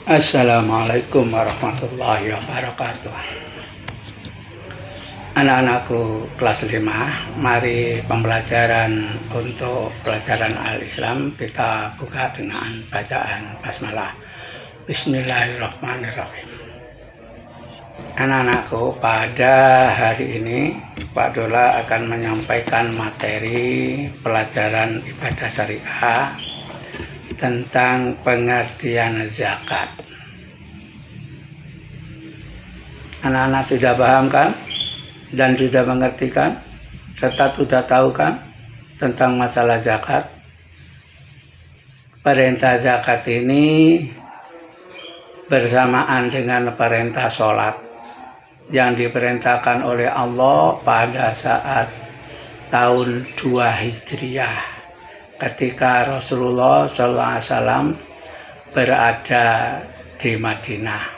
Assalamualaikum warahmatullahi wabarakatuh. Anak-anakku kelas 5, mari pembelajaran untuk pelajaran Al-Islam kita buka dengan bacaan basmalah. Bismillahirrahmanirrahim. Anak-anakku, pada hari ini Pak Dola akan menyampaikan materi pelajaran ibadah syariah tentang pengertian zakat. Anak-anak sudah paham kan? Dan sudah mengerti kan? Serta sudah tahu kan tentang masalah zakat? Perintah zakat ini bersamaan dengan perintah sholat yang diperintahkan oleh Allah pada saat tahun 2 Hijriah. Ketika Rasulullah SAW berada di Madinah.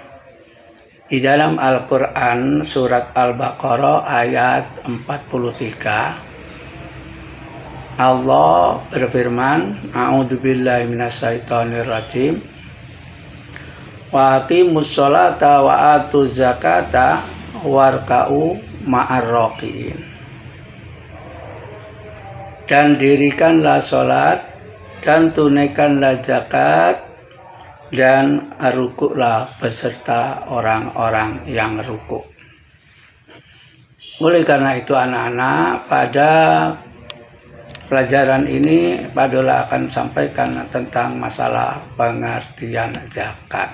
Di dalam Al-Quran surat Al-Baqarah ayat 43 Allah berfirman, A'udzubillahi minasyaitonirrajim, wa aqimus sholata wa atuz zakata warka'u ma'ar raqiin. Dan dirikanlah sholat, dan tunaikanlah zakat, dan rukuklah beserta orang-orang yang rukuk. Oleh karena itu anak-anak, pada pelajaran ini Pak Dola akan sampaikan tentang masalah pengertian zakat.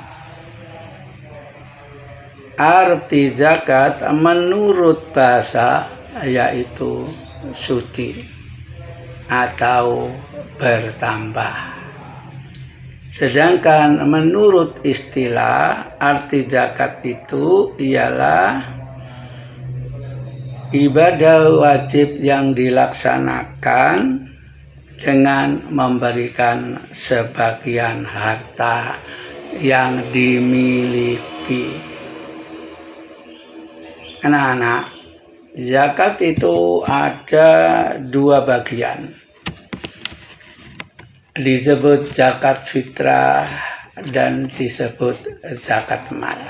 Arti zakat menurut bahasa yaitu suci atau bertambah. Sedangkan menurut istilah arti zakat itu ialah ibadah wajib yang dilaksanakan dengan memberikan sebagian harta yang dimiliki. Anak-anak, zakat itu ada 2 bagian. Disebut zakat fitrah dan disebut zakat mal.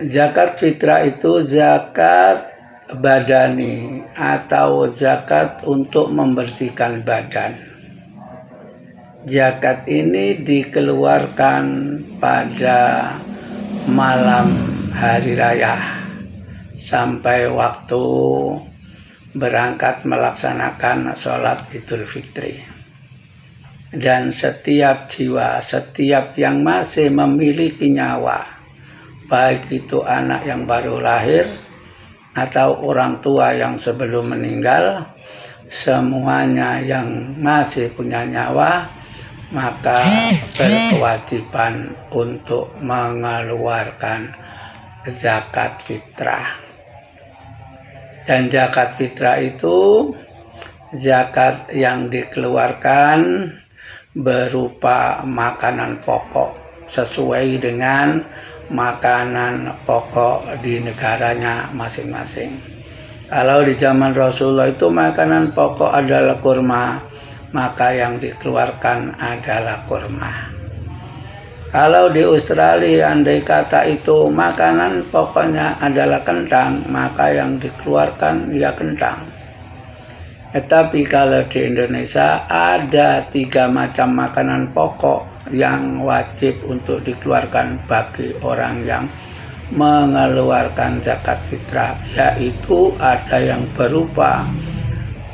Zakat fitrah itu zakat badani atau zakat untuk membersihkan badan. Zakat ini dikeluarkan pada malam hari raya sampai waktu berangkat melaksanakan sholat Idul Fitri. Dan setiap jiwa, setiap yang masih memiliki nyawa, baik itu anak yang baru lahir atau orang tua yang sebelum meninggal, semuanya yang masih punya nyawa, maka berkewajiban untuk mengeluarkan zakat fitrah. Dan zakat fitrah itu zakat yang dikeluarkan berupa makanan pokok sesuai dengan makanan pokok di negaranya masing-masing. Kalau di zaman Rasulullah itu makanan pokok adalah kurma, maka yang dikeluarkan adalah kurma. Kalau di Australia andai kata itu makanan pokoknya adalah kentang, maka yang dikeluarkan ya kentang. Tetapi kalau di Indonesia ada 3 macam makanan pokok yang wajib untuk dikeluarkan bagi orang yang mengeluarkan zakat fitrah, yaitu ada yang berupa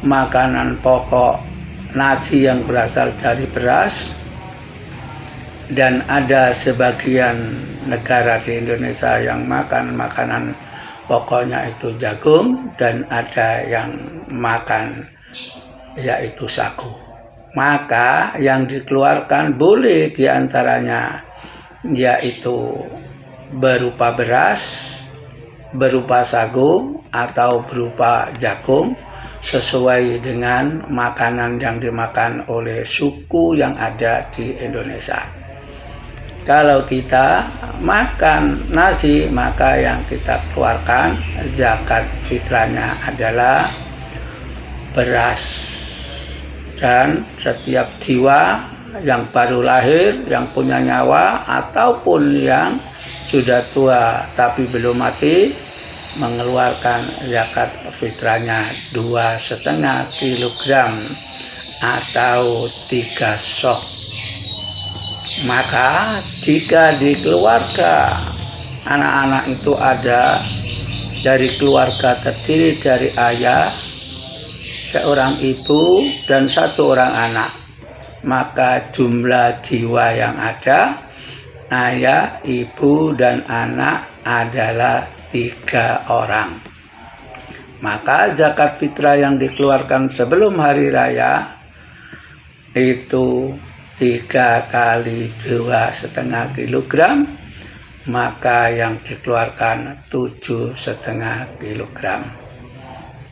makanan pokok nasi yang berasal dari beras, dan ada sebagian negara di Indonesia yang makan makanan pokoknya itu jagung, dan ada yang makan yaitu sagu. Maka yang dikeluarkan boleh diantaranya yaitu berupa beras, berupa sagu, atau berupa jagung, sesuai dengan makanan yang dimakan oleh suku yang ada di Indonesia. Kalau kita makan nasi, maka yang kita keluarkan zakat fitrahnya adalah beras. Dan setiap jiwa yang baru lahir, yang punya nyawa, ataupun yang sudah tua tapi belum mati, mengeluarkan zakat fitrahnya 2,5 kilogram atau 3 sok. Maka jika di keluarga anak-anak itu ada dari keluarga terdiri dari ayah, seorang ibu, dan 1 orang anak, maka jumlah jiwa yang ada ayah, ibu, dan anak adalah 3 orang. Maka zakat fitrah yang dikeluarkan sebelum hari raya itu 3 kali 2,5 kilogram, maka yang dikeluarkan 7,5 kilogram.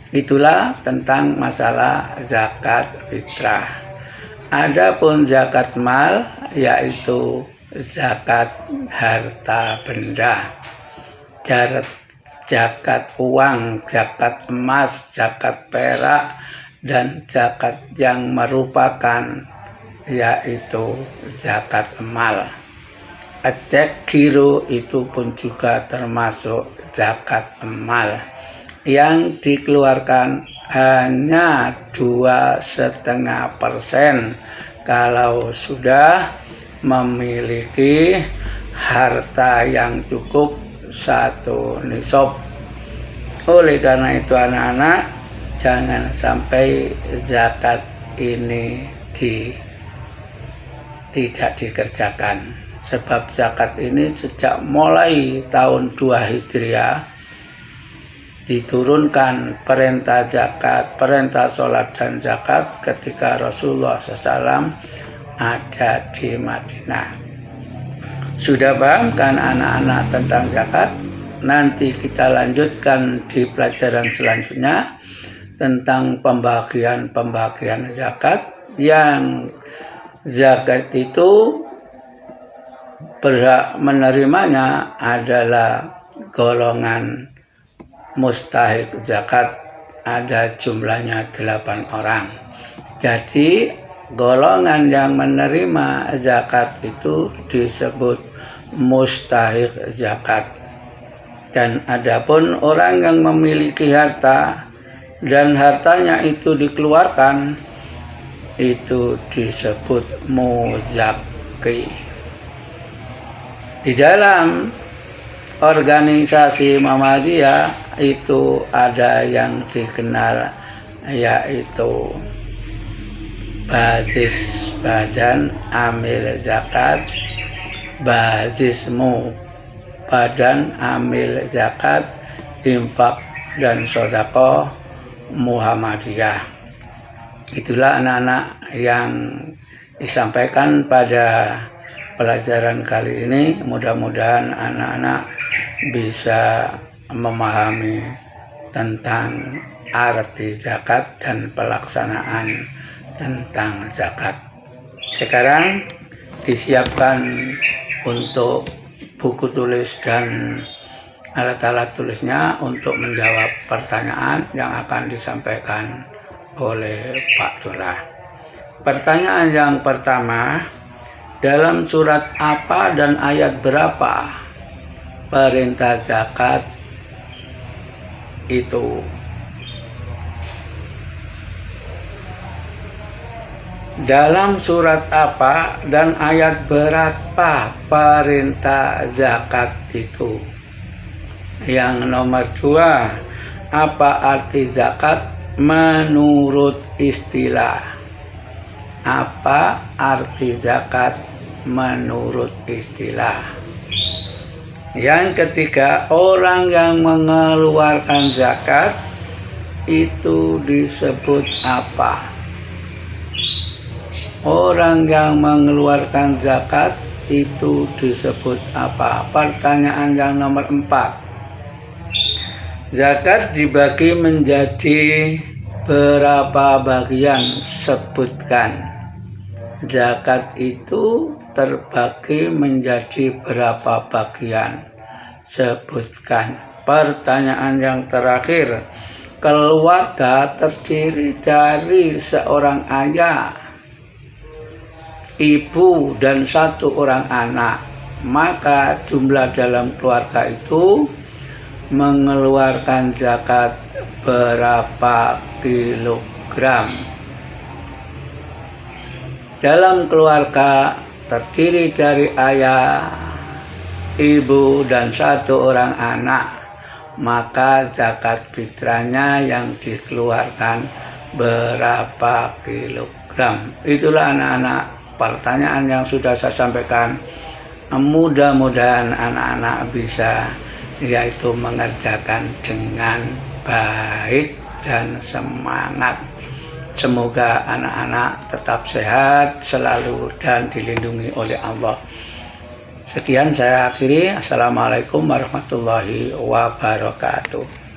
Itulah tentang masalah zakat fitrah. Adapun zakat mal, yaitu zakat harta benda, zakat uang, zakat emas, zakat perak, dan zakat yang merupakan yaitu zakat mal. Cek giro itu pun juga termasuk zakat mal yang dikeluarkan hanya 2,5% kalau sudah memiliki harta yang cukup 1 nisab. Oleh karena itu anak-anak, jangan sampai zakat ini tidak dikerjakan. Sebab zakat ini sejak mulai tahun 2 Hijriah diturunkan perintah zakat, perintah sholat dan zakat ketika Rasulullah SAW ada di Madinah. Sudah paham kan anak-anak tentang zakat? Nanti kita lanjutkan di pelajaran selanjutnya tentang pembagian zakat, yang zakat itu berhak menerimanya adalah golongan mustahik zakat, ada jumlahnya 8 orang. Jadi golongan yang menerima zakat itu disebut mustahik zakat. Dan adapun orang yang memiliki harta dan hartanya itu dikeluarkan, itu disebut muzakki. Di dalam organisasi Muhammadiyah itu ada yang dikenal yaitu Bajis Badan Amil Zakat, Bajismu Badan Amil Zakat, Infak dan Sodaqoh Muhammadiyah. Itulah anak-anak yang disampaikan pada pelajaran kali ini. Mudah-mudahan anak-anak bisa memahami tentang arti zakat dan pelaksanaan tentang zakat. Sekarang disiapkan untuk buku tulis dan alat-alat tulisnya untuk menjawab pertanyaan yang akan disampaikan oleh Pak Lurah. Pertanyaan yang pertama, dalam surat apa dan ayat berapa perintah zakat itu? Dalam surat apa dan ayat berapa perintah zakat itu? Yang nomor 2, apa arti zakat menurut istilah? Apa arti zakat menurut istilah? Yang ketiga, orang yang mengeluarkan zakat itu disebut apa? Orang yang mengeluarkan zakat itu disebut apa? Pertanyaan yang nomor 4. Zakat dibagi menjadi berapa bagian? Sebutkan. Zakat itu terbagi menjadi berapa bagian? Sebutkan. Pertanyaan yang terakhir, keluarga terdiri dari seorang ayah, ibu dan 1 orang anak, maka jumlah dalam keluarga itu mengeluarkan zakat berapa kilogram. Dalam keluarga terdiri dari ayah, ibu, dan 1 orang anak, maka zakat fitrahnya yang dikeluarkan berapa kilogram. Itulah anak-anak pertanyaan yang sudah saya sampaikan. Mudah-mudahan anak-anak bisa yaitu mengerjakan dengan baik dan semangat. Semoga anak-anak tetap sehat selalu dan dilindungi oleh Allah. Sekian saya akhiri. Assalamualaikum warahmatullahi wabarakatuh.